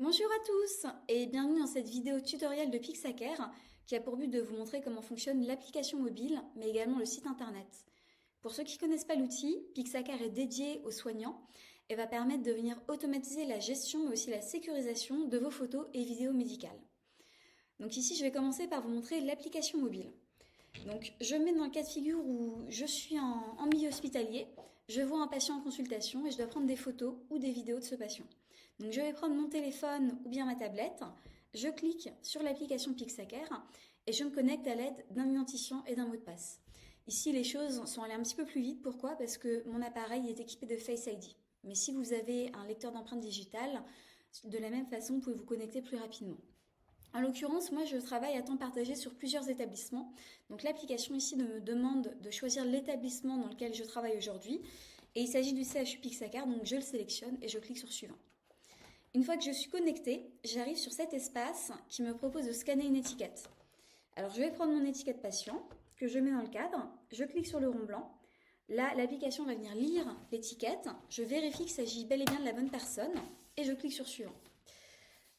Bonjour à tous et bienvenue dans cette vidéo tutoriel de Pixhaker qui a pour but de vous montrer comment fonctionne l'application mobile mais également le site internet. Pour ceux qui ne connaissent pas l'outil, Pixhaker est dédié aux soignants et va permettre de venir automatiser la gestion mais aussi la sécurisation de vos photos et vidéos médicales. Donc ici je vais commencer par vous montrer l'application mobile. Donc je me mets dans le cas de figure où je suis en milieu hospitalier, je vois un patient en consultation et je dois prendre des photos ou des vidéos de ce patient. Donc je vais prendre mon téléphone ou bien ma tablette, je clique sur l'application Pixhaker et je me connecte à l'aide d'un identifiant et d'un mot de passe. Ici les choses sont allées un petit peu plus vite, pourquoi? Parce que mon appareil est équipé de Face ID. Mais si vous avez un lecteur d'empreintes digitales, de la même façon vous pouvez vous connecter plus rapidement. En l'occurrence, moi je travaille à temps partagé sur plusieurs établissements. Donc l'application ici me demande de choisir l'établissement dans lequel je travaille aujourd'hui. Et il s'agit du CHU Pixhaker, donc je le sélectionne et je clique sur suivant. Une fois que je suis connectée, j'arrive sur cet espace qui me propose de scanner une étiquette. Alors je vais prendre mon étiquette patient que je mets dans le cadre, je clique sur le rond blanc. Là, l'application va venir lire l'étiquette, je vérifie qu'il s'agit bel et bien de la bonne personne et je clique sur suivant.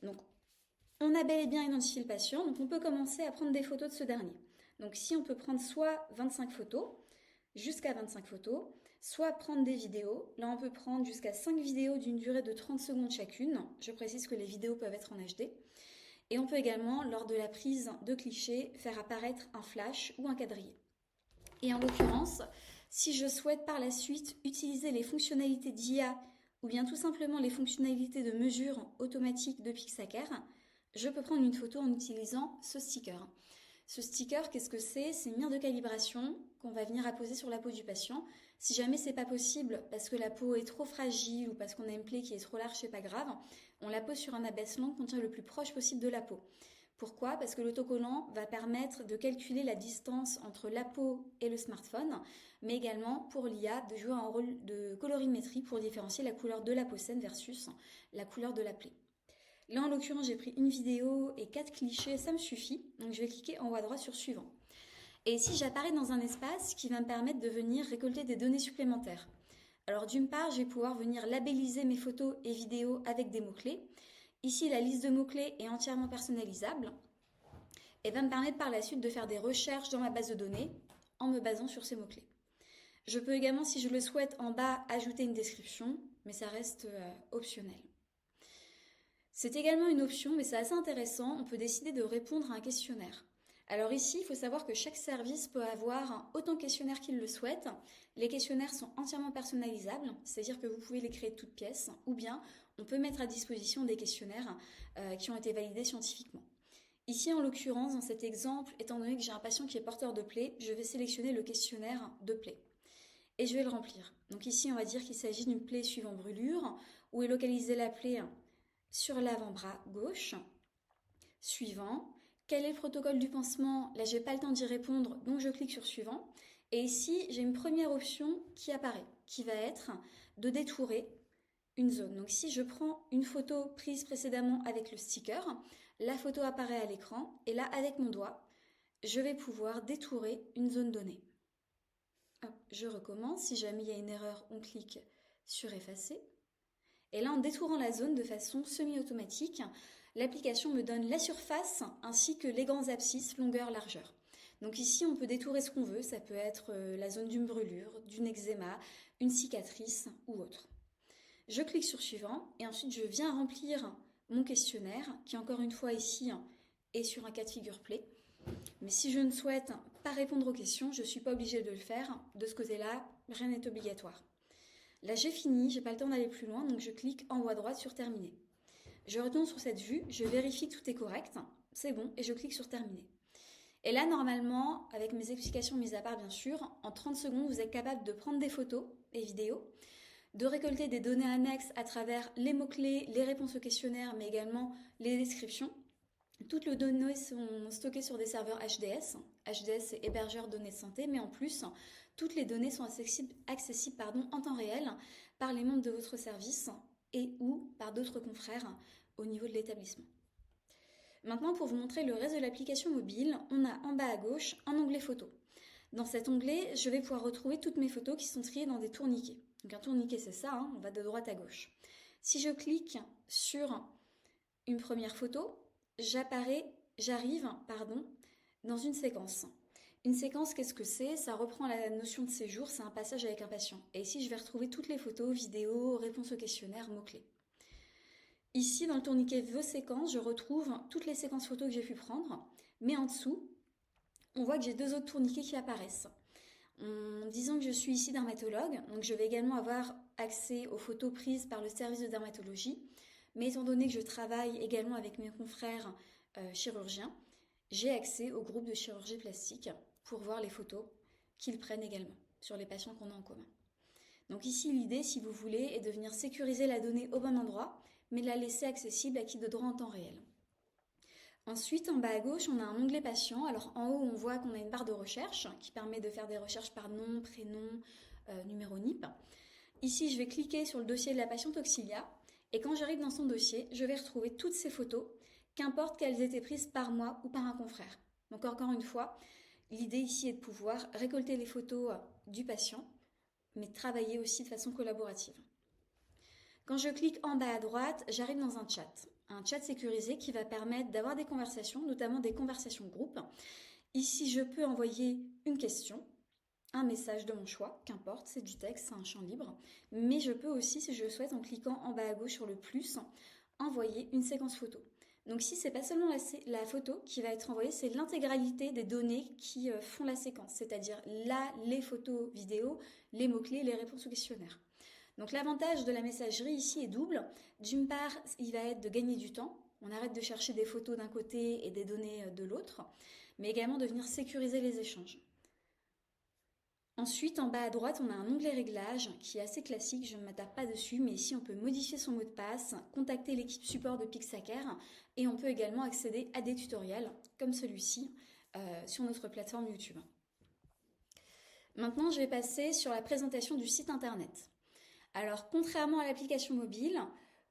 Donc on a bel et bien identifié le patient, donc on peut commencer à prendre des photos de ce dernier. Donc si on peut prendre soit 25 photos, jusqu'à 25 photos, soit prendre des vidéos. Là on peut prendre jusqu'à 5 vidéos d'une durée de 30 secondes chacune. Je précise que les vidéos peuvent être en HD. Et on peut également, lors de la prise de clichés, faire apparaître un flash ou un quadrillé. Et en l'occurrence, si je souhaite par la suite utiliser les fonctionnalités d'IA ou bien tout simplement les fonctionnalités de mesure automatique de Pixhaker, je peux prendre une photo en utilisant ce sticker. Ce sticker, qu'est-ce que c'est? C'est une mire de calibration qu'on va venir apposer sur la peau du patient. Si jamais c'est pas possible parce que la peau est trop fragile ou parce qu'on a une plaie qui est trop large, c'est pas grave, on la pose sur un abaissement qu'on tient le plus proche possible de la peau. Pourquoi? Parce que l'autocollant va permettre de calculer la distance entre la peau et le smartphone, mais également pour l'IA de jouer un rôle de colorimétrie pour différencier la couleur de la peau saine versus la couleur de la plaie. Là, en l'occurrence, j'ai pris une vidéo et 4 clichés, ça me suffit. Donc, je vais cliquer en haut à droite sur suivant. Et ici, j'apparais dans un espace qui va me permettre de venir récolter des données supplémentaires. Alors, d'une part, je vais pouvoir venir labelliser mes photos et vidéos avec des mots-clés. Ici, la liste de mots-clés est entièrement personnalisable et va me permettre par la suite de faire des recherches dans ma base de données en me basant sur ces mots-clés. Je peux également, si je le souhaite, en bas, ajouter une description, mais ça reste optionnel. C'est également une option, mais c'est assez intéressant, on peut décider de répondre à un questionnaire. Alors ici, il faut savoir que chaque service peut avoir autant de questionnaires qu'il le souhaite. Les questionnaires sont entièrement personnalisables, c'est-à-dire que vous pouvez les créer de toutes pièces, ou bien on peut mettre à disposition des questionnaires qui ont été validés scientifiquement. Ici, en l'occurrence, dans cet exemple, étant donné que j'ai un patient qui est porteur de plaie, je vais sélectionner le questionnaire de plaie. Et je vais le remplir. Donc ici, on va dire qu'il s'agit d'une plaie suivant brûlure, où est localisée la plaie sur l'avant-bras gauche. Suivant. Quel est le protocole du pansement? Là, j'ai pas le temps d'y répondre, donc je clique sur suivant. Et ici, j'ai une première option qui apparaît, qui va être de détourer une zone. Donc si je prends une photo prise précédemment avec le sticker, la photo apparaît à l'écran et là, avec mon doigt, je vais pouvoir détourer une zone donnée. Hop, je recommence. Si jamais il y a une erreur, on clique sur effacer. Et là, en détourant la zone de façon semi-automatique, l'application me donne la surface ainsi que les grands abscisses, longueur, largeur. Donc ici, on peut détourer ce qu'on veut. Ça peut être la zone d'une brûlure, d'une eczéma, une cicatrice ou autre. Je clique sur suivant et ensuite je viens remplir mon questionnaire qui, encore une fois ici, est sur un cas de figure plaie. Mais si je ne souhaite pas répondre aux questions, je ne suis pas obligée de le faire. De ce côté-là, rien n'est obligatoire. Là, j'ai fini, j'ai pas le temps d'aller plus loin, donc je clique en haut à droite sur terminer. Je retourne sur cette vue, je vérifie que tout est correct, c'est bon, et je clique sur terminer. Et là, normalement, avec mes explications mises à part, bien sûr, en 30 secondes, vous êtes capable de prendre des photos et vidéos, de récolter des données annexes à travers les mots-clés, les réponses aux questionnaires, mais également les descriptions. Toutes les données sont stockées sur des serveurs HDS. HDS, c'est hébergeur données de santé, mais en plus, toutes les données sont accessibles en temps réel par les membres de votre service et ou par d'autres confrères au niveau de l'établissement. Maintenant, pour vous montrer le reste de l'application mobile, on a en bas à gauche un onglet photos. Dans cet onglet, je vais pouvoir retrouver toutes mes photos qui sont triées dans des tourniquets. Donc un tourniquet, c'est ça, on va de droite à gauche. Si je clique sur une première photo, j'arrive, dans une séquence. Une séquence, qu'est-ce que c'est? Ça reprend la notion de séjour, c'est un passage avec un patient. Et ici, je vais retrouver toutes les photos, vidéos, réponses au questionnaire, mots-clés. Ici, dans le tourniquet Vos séquences, je retrouve toutes les séquences photos que j'ai pu prendre, mais en dessous, on voit que j'ai deux autres tourniquets qui apparaissent. En disant que je suis ici dermatologue, donc je vais également avoir accès aux photos prises par le service de dermatologie, mais étant donné que je travaille également avec mes confrères chirurgiens, j'ai accès au groupe de chirurgie plastique pour voir les photos qu'ils prennent également sur les patients qu'on a en commun. Donc ici, l'idée, si vous voulez, est de venir sécuriser la donnée au bon endroit, mais de la laisser accessible à qui de droit en temps réel. Ensuite, en bas à gauche, on a un onglet patient. Alors en haut, on voit qu'on a une barre de recherche qui permet de faire des recherches par nom, prénom, numéro NIP. Ici, je vais cliquer sur le dossier de la patiente Auxilia et quand j'arrive dans son dossier, je vais retrouver toutes ces photos, qu'importe qu'elles aient été prises par moi ou par un confrère. Donc encore une fois, l'idée ici est de pouvoir récolter les photos du patient, mais travailler aussi de façon collaborative. Quand je clique en bas à droite, j'arrive dans un chat sécurisé qui va permettre d'avoir des conversations, notamment des conversations groupes. Ici, je peux envoyer une question, un message de mon choix, qu'importe, c'est du texte, c'est un champ libre. Mais je peux aussi, si je le souhaite, en cliquant en bas à gauche sur le plus, envoyer une séquence photo. Donc ici, c'est pas seulement la photo qui va être envoyée, c'est l'intégralité des données qui font la séquence, c'est-à-dire là, les photos vidéo, les mots-clés, les réponses au questionnaire. Donc l'avantage de la messagerie ici est double. D'une part, il va être de gagner du temps. On arrête de chercher des photos d'un côté et des données de l'autre, mais également de venir sécuriser les échanges. Ensuite, en bas à droite, on a un onglet réglages qui est assez classique, je ne m'attarde pas dessus, mais ici on peut modifier son mot de passe, contacter l'équipe support de Pixacare et on peut également accéder à des tutoriels comme celui-ci sur notre plateforme YouTube. Maintenant, je vais passer sur la présentation du site internet. Alors, contrairement à l'application mobile,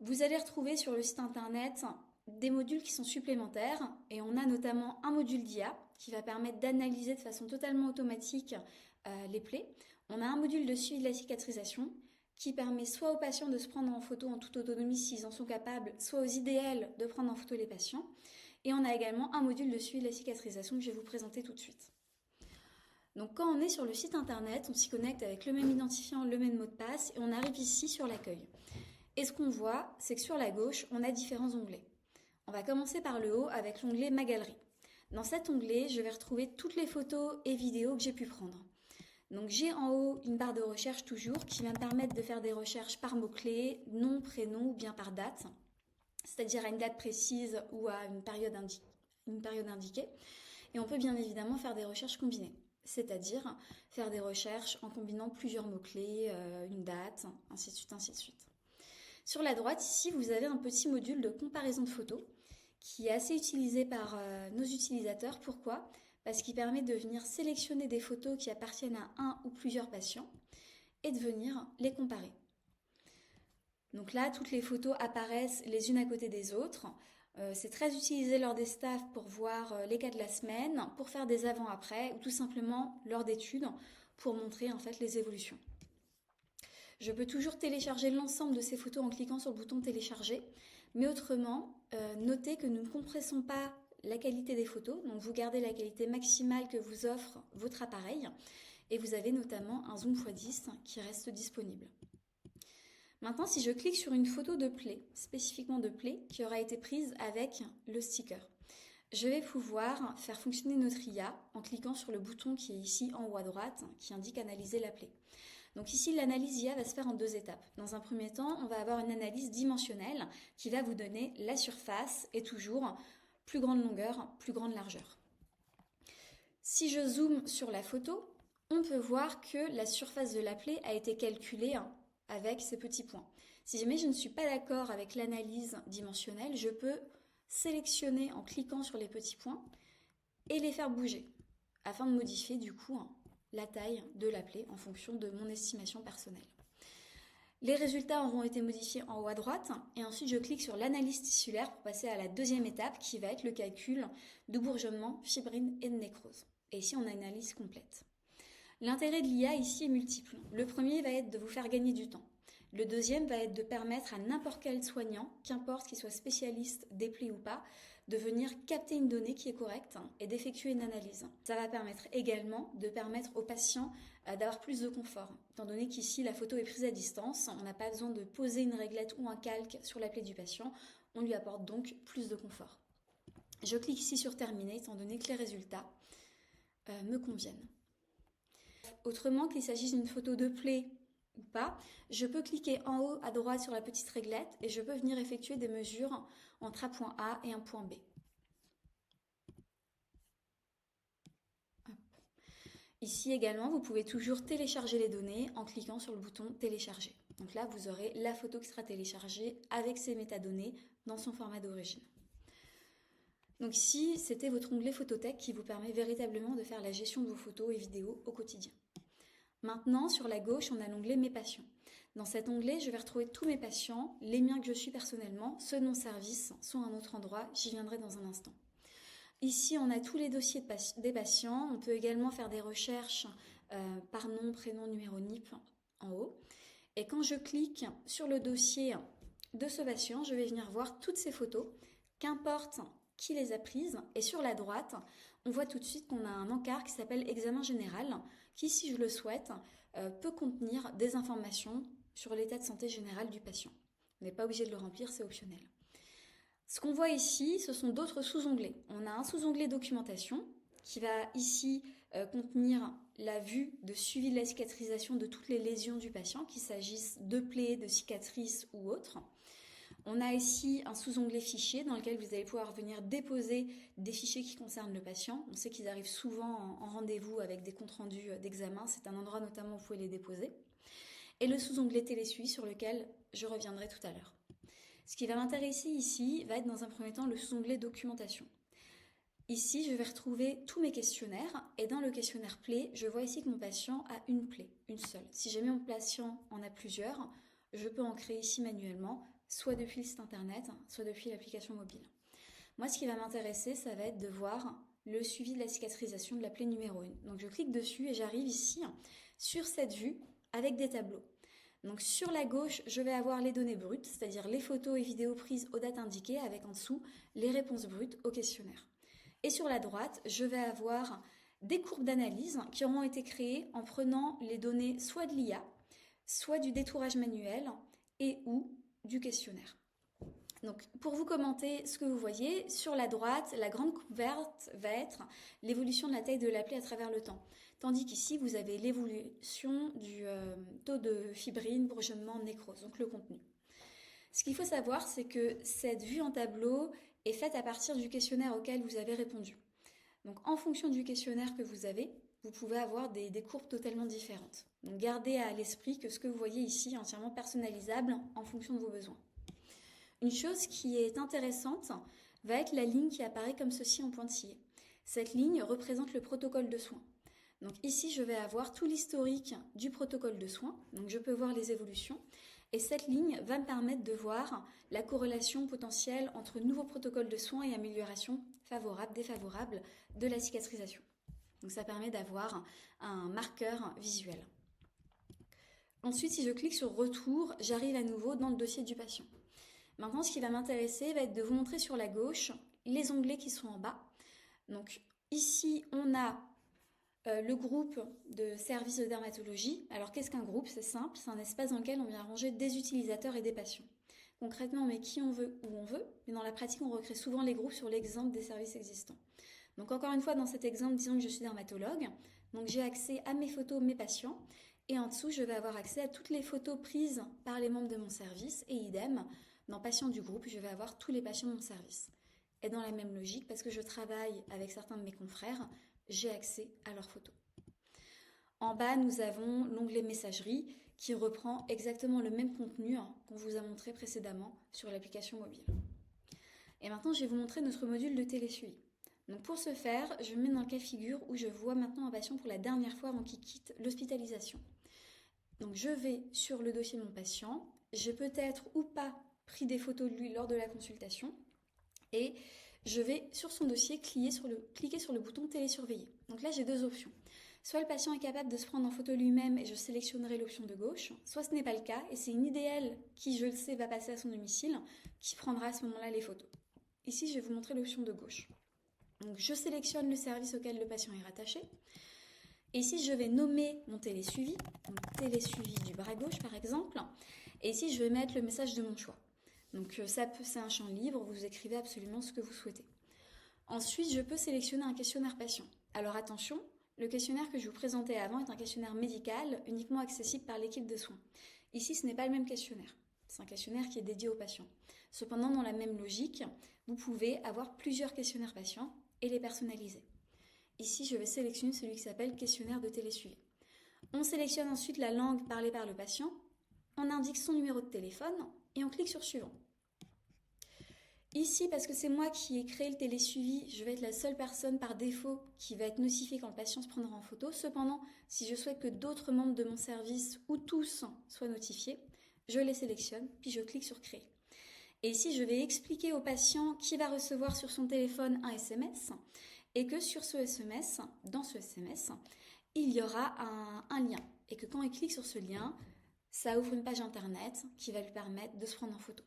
vous allez retrouver sur le site internet des modules qui sont supplémentaires et on a notamment un module d'IA qui va permettre d'analyser de façon totalement automatique les plaies. On a un module de suivi de la cicatrisation qui permet soit aux patients de se prendre en photo en toute autonomie s'ils en sont capables, soit aux IDL de prendre en photo les patients. Et on a également un module de suivi de la cicatrisation que je vais vous présenter tout de suite. Donc quand on est sur le site internet, on s'y connecte avec le même identifiant, le même mot de passe et on arrive ici sur l'accueil. Et ce qu'on voit, c'est que sur la gauche, on a différents onglets. On va commencer par le haut avec l'onglet Ma galerie. Dans cet onglet, je vais retrouver toutes les photos et vidéos que j'ai pu prendre. Donc j'ai en haut une barre de recherche toujours qui va me permettre de faire des recherches par mots-clés, nom, prénom ou bien par date, c'est-à-dire à une date précise ou à une période indiquée. Et on peut bien évidemment faire des recherches combinées, c'est-à-dire faire des recherches en combinant plusieurs mots-clés, une date, ainsi de suite, ainsi de suite. Sur la droite, ici, vous avez un petit module de comparaison de photos qui est assez utilisé par nos utilisateurs. Pourquoi ? Parce qu'il permet de venir sélectionner des photos qui appartiennent à un ou plusieurs patients et de venir les comparer. Donc là, toutes les photos apparaissent les unes à côté des autres. C'est très utilisé lors des staffs pour voir les cas de la semaine, pour faire des avant-après ou tout simplement lors d'études pour montrer en fait les évolutions. Je peux toujours télécharger l'ensemble de ces photos en cliquant sur le bouton télécharger, mais autrement, notez que nous ne compressons pas la qualité des photos, donc vous gardez la qualité maximale que vous offre votre appareil et vous avez notamment un zoom x10 qui reste disponible. Maintenant, si je clique sur une photo de plaie, spécifiquement de plaie, qui aura été prise avec le sticker, je vais pouvoir faire fonctionner notre IA en cliquant sur le bouton qui est ici en haut à droite, qui indique analyser la plaie. Donc ici, l'analyse IA va se faire en deux étapes. Dans un premier temps, on va avoir une analyse dimensionnelle qui va vous donner la surface et toujours plus grande longueur, plus grande largeur. Si je zoome sur la photo, on peut voir que la surface de la plaie a été calculée avec ces petits points. Si jamais je ne suis pas d'accord avec l'analyse dimensionnelle, je peux sélectionner en cliquant sur les petits points et les faire bouger afin de modifier du coup la taille de la plaie en fonction de mon estimation personnelle. Les résultats auront été modifiés en haut à droite et ensuite je clique sur l'analyse tissulaire pour passer à la deuxième étape qui va être le calcul de bourgeonnement, fibrine et de nécrose. Et ici on a une analyse complète. L'intérêt de l'IA ici est multiple. Le premier va être de vous faire gagner du temps. Le deuxième va être de permettre à n'importe quel soignant, qu'importe qu'il soit spécialiste des plaies ou pas, de venir capter une donnée qui est correcte et d'effectuer une analyse. Ça va permettre également de permettre aux patients d'avoir plus de confort, étant donné qu'ici la photo est prise à distance, on n'a pas besoin de poser une réglette ou un calque sur la plaie du patient, on lui apporte donc plus de confort. Je clique ici sur terminer, étant donné que les résultats me conviennent. Autrement qu'il s'agisse d'une photo de plaie ou pas, je peux cliquer en haut à droite sur la petite réglette et je peux venir effectuer des mesures entre un point A et un point B. Hop. Ici également, vous pouvez toujours télécharger les données en cliquant sur le bouton télécharger. Donc là, vous aurez la photo qui sera téléchargée avec ses métadonnées dans son format d'origine. Donc ici, c'était votre onglet Photothèque qui vous permet véritablement de faire la gestion de vos photos et vidéos au quotidien. Maintenant, sur la gauche, on a l'onglet Mes patients. Dans cet onglet, je vais retrouver tous mes patients, les miens que je suis personnellement, ceux de mon service, soit à un autre endroit, j'y viendrai dans un instant. Ici, on a tous les dossiers des patients. On peut également faire des recherches par nom, prénom, numéro NIP en haut. Et quand je clique sur le dossier de ce patient, je vais venir voir toutes ces photos, qu'importe qui les a prises. Et sur la droite, on voit tout de suite qu'on a un encart qui s'appelle Examen général, qui, si je le souhaite, peut contenir des informations sur l'état de santé général du patient. On n'est pas obligé de le remplir, c'est optionnel. Ce qu'on voit ici, ce sont d'autres sous-onglets. On a un sous-onglet documentation qui va ici contenir la vue de suivi de la cicatrisation de toutes les lésions du patient, qu'il s'agisse de plaies, de cicatrices ou autres. On a ici un sous-onglet fichiers dans lequel vous allez pouvoir venir déposer des fichiers qui concernent le patient. On sait qu'ils arrivent souvent en rendez-vous avec des comptes rendus d'examen. C'est un endroit notamment où vous pouvez les déposer. Et le sous-onglet télésuivi sur lequel je reviendrai tout à l'heure. Ce qui va m'intéresser ici va être dans un premier temps le sous-onglet documentation. Ici, je vais retrouver tous mes questionnaires et dans le questionnaire plaie, je vois ici que mon patient a une plaie, une seule. Si jamais mon patient en a plusieurs, je peux en créer ici manuellement, soit depuis le site internet, soit depuis l'application mobile. Moi, ce qui va m'intéresser, ça va être de voir le suivi de la cicatrisation de la plaie numéro 1. Donc, je clique dessus et j'arrive ici sur cette vue avec des tableaux. Donc, sur la gauche, je vais avoir les données brutes, c'est-à-dire les photos et vidéos prises aux dates indiquées avec en dessous les réponses brutes au questionnaire. Et sur la droite, je vais avoir des courbes d'analyse qui auront été créées en prenant les données soit de l'IA, soit du détourage manuel et ou du questionnaire. Donc, pour vous commenter ce que vous voyez, sur la droite, la grande coupe verte va être l'évolution de la taille de la plaie à travers le temps. Tandis qu'ici, vous avez l'évolution du taux de fibrine, bourgeonnement, nécrose, donc le contenu. Ce qu'il faut savoir, c'est que cette vue en tableau est faite à partir du questionnaire auquel vous avez répondu. Donc, en fonction du questionnaire que vous avez, vous pouvez avoir des courbes totalement différentes. Donc, gardez à l'esprit que ce que vous voyez ici est entièrement personnalisable en fonction de vos besoins. Une chose qui est intéressante va être la ligne qui apparaît comme ceci en pointillé. Cette ligne représente le protocole de soins. Donc ici, je vais avoir tout l'historique du protocole de soins. Donc je peux voir les évolutions. Et cette ligne va me permettre de voir la corrélation potentielle entre nouveaux protocoles de soins et amélioration favorable, défavorable de la cicatrisation. Donc ça permet d'avoir un marqueur visuel. Ensuite, si je clique sur Retour, j'arrive à nouveau dans le dossier du patient. Maintenant, ce qui va m'intéresser va être de vous montrer sur la gauche les onglets qui sont en bas. Donc ici, on a le groupe de services de dermatologie. Alors qu'est-ce qu'un groupe? C'est simple, c'est un espace dans lequel on vient ranger des utilisateurs et des patients. Concrètement, on met qui on veut, où on veut, mais dans la pratique, on recrée souvent les groupes sur l'exemple des services existants. Donc encore une fois, dans cet exemple, disons que je suis dermatologue, donc j'ai accès à mes photos, mes patients, et en dessous, je vais avoir accès à toutes les photos prises par les membres de mon service, et idem, dans patients du groupe, je vais avoir tous les patients de mon service. Et dans la même logique, parce que je travaille avec certains de mes confrères, j'ai accès à leurs photos. En bas, nous avons l'onglet messagerie qui reprend exactement le même contenu qu'on vous a montré précédemment sur l'application mobile. Et maintenant, je vais vous montrer notre module de télésuivi. Donc pour ce faire, je me mets dans le cas de figure où je vois maintenant un patient pour la dernière fois avant qu'il quitte l'hospitalisation. Donc je vais sur le dossier de mon patient, j'ai peut-être ou pas pris des photos de lui lors de la consultation et je vais sur son dossier cliquer sur le bouton télésurveiller. Donc là j'ai deux options. Soit le patient est capable de se prendre en photo lui-même et je sélectionnerai l'option de gauche, soit ce n'est pas le cas et c'est une idéale qui, je le sais, va passer à son domicile, qui prendra à ce moment-là les photos. Ici, je vais vous montrer l'option de gauche. Donc, je sélectionne le service auquel le patient est rattaché. Et ici, je vais nommer mon télésuivi, donc télésuivi du bras gauche par exemple. Et ici, je vais mettre le message de mon choix. Donc, c'est un champ libre, vous écrivez absolument ce que vous souhaitez. Ensuite, je peux sélectionner un questionnaire patient. Alors attention, le questionnaire que je vous présentais avant est un questionnaire médical uniquement accessible par l'équipe de soins. Ici, ce n'est pas le même questionnaire. C'est un questionnaire qui est dédié aux patients. Cependant, dans la même logique, vous pouvez avoir plusieurs questionnaires patients et les personnaliser. Ici, je vais sélectionner celui qui s'appelle questionnaire de télésuivi. On sélectionne ensuite la langue parlée par le patient, on indique son numéro de téléphone et on clique sur suivant. Ici, parce que c'est moi qui ai créé le télésuivi, je vais être la seule personne par défaut qui va être notifiée quand le patient se prendra en photo. Cependant, si je souhaite que d'autres membres de mon service ou tous soient notifiés, je les sélectionne, puis je clique sur créer. Et ici, je vais expliquer au patient qui va recevoir sur son téléphone un SMS et que sur ce SMS, dans ce SMS, il y aura un lien. Et que quand il clique sur ce lien, ça ouvre une page internet qui va lui permettre de se prendre en photo.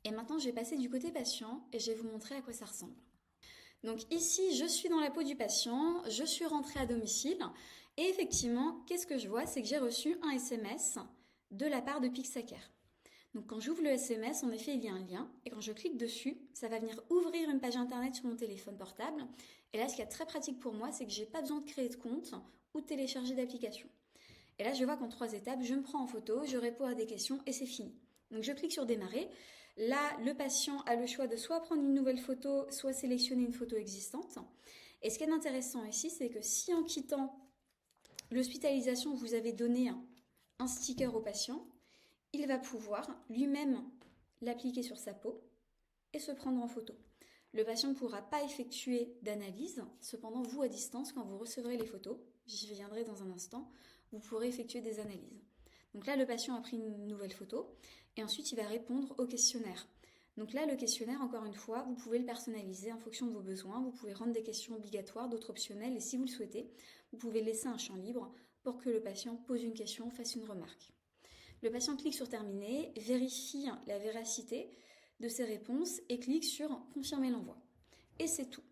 Et maintenant, je vais passer du côté patient et je vais vous montrer à quoi ça ressemble. Donc ici, je suis dans la peau du patient, je suis rentrée à domicile et effectivement, qu'est-ce que je vois? C'est que j'ai reçu un SMS de la part de Pixacare. Donc quand j'ouvre le SMS, en effet, il y a un lien et quand je clique dessus, ça va venir ouvrir une page internet sur mon téléphone portable. Et là, ce qui est très pratique pour moi, c'est que je n'ai pas besoin de créer de compte ou de télécharger d'application. Et là, je vois qu'en 3 étapes, je me prends en photo, je réponds à des questions et c'est fini. Donc je clique sur démarrer. Là, le patient a le choix de soit prendre une nouvelle photo, soit sélectionner une photo existante. Et ce qui est intéressant ici, c'est que si en quittant l'hospitalisation, vous avez donné un sticker au patient, il va pouvoir lui-même l'appliquer sur sa peau et se prendre en photo. Le patient ne pourra pas effectuer d'analyse, cependant vous à distance, quand vous recevrez les photos, j'y viendrai dans un instant, vous pourrez effectuer des analyses. Donc là, le patient a pris une nouvelle photo et ensuite il va répondre au questionnaire. Donc là, le questionnaire, encore une fois, vous pouvez le personnaliser en fonction de vos besoins, vous pouvez rendre des questions obligatoires, d'autres optionnelles et si vous le souhaitez, vous pouvez laisser un champ libre pour que le patient pose une question, fasse une remarque. Le patient clique sur terminer, vérifie la véracité de ses réponses et clique sur confirmer l'envoi. Et c'est tout.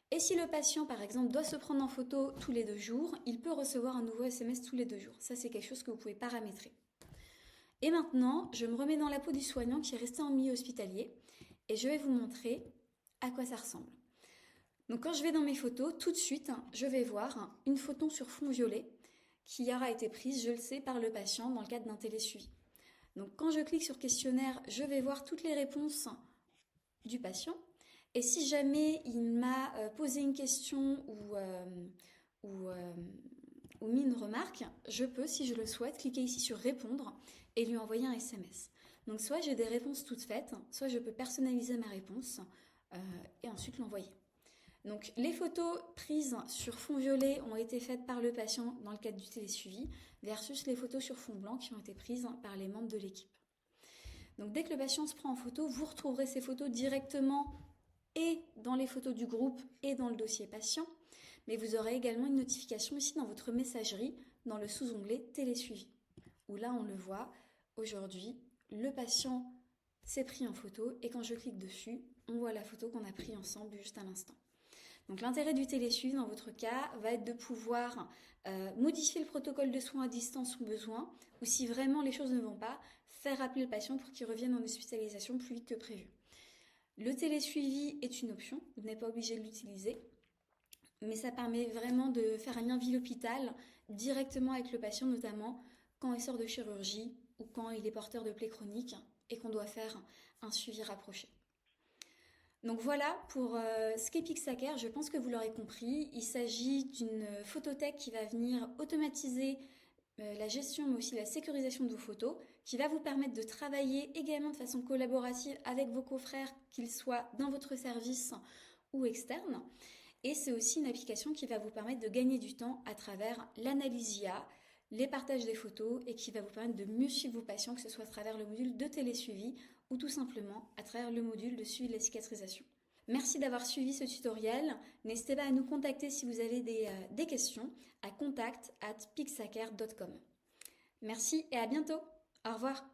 Et si le patient, par exemple, doit se prendre en photo tous les 2 jours, il peut recevoir un nouveau SMS tous les 2 jours. Ça, c'est quelque chose que vous pouvez paramétrer. Et maintenant, je me remets dans la peau du soignant qui est resté en milieu hospitalier et je vais vous montrer à quoi ça ressemble. Donc quand je vais dans mes photos, tout de suite, je vais voir une photo sur fond violet qui aura été prise, je le sais, par le patient dans le cadre d'un télésuivi. Donc quand je clique sur questionnaire, je vais voir toutes les réponses du patient. Et si jamais il m'a posé une question ou mis une remarque, je peux, si je le souhaite, cliquer ici sur répondre et lui envoyer un SMS. Donc soit j'ai des réponses toutes faites, soit je peux personnaliser ma réponse et ensuite l'envoyer. Donc les photos prises sur fond violet ont été faites par le patient dans le cadre du télésuivi versus les photos sur fond blanc qui ont été prises par les membres de l'équipe. Donc dès que le patient se prend en photo, vous retrouverez ces photos directement et dans les photos du groupe et dans le dossier patient, mais vous aurez également une notification ici dans votre messagerie dans le sous-onglet télésuivi, où là on le voit, aujourd'hui le patient s'est pris en photo et quand je clique dessus, on voit la photo qu'on a prise ensemble juste à l'instant. Donc l'intérêt du télésuivi dans votre cas va être de pouvoir modifier le protocole de soins à distance au besoin ou si vraiment les choses ne vont pas, faire appeler le patient pour qu'il revienne en hospitalisation plus vite que prévu. Le télésuivi est une option, vous n'êtes pas obligé de l'utiliser, mais ça permet vraiment de faire un lien ville-hôpital directement avec le patient, notamment quand il sort de chirurgie ou quand il est porteur de plaies chroniques et qu'on doit faire un suivi rapproché. Donc voilà pour ce qu'est Pixacare, je pense que vous l'aurez compris. Il s'agit d'une photothèque qui va venir automatiser la gestion mais aussi la sécurisation de vos photos, qui va vous permettre de travailler également de façon collaborative avec vos confrères, qu'ils soient dans votre service ou externes. Et c'est aussi une application qui va vous permettre de gagner du temps à travers l'analyse IA, les partages des photos et qui va vous permettre de mieux suivre vos patients, que ce soit à travers le module de télésuivi ou tout simplement à travers le module de suivi de la cicatrisation. Merci d'avoir suivi ce tutoriel. N'hésitez pas à nous contacter si vous avez des questions à contact@pixhacker.com. Merci et à bientôt. Au revoir.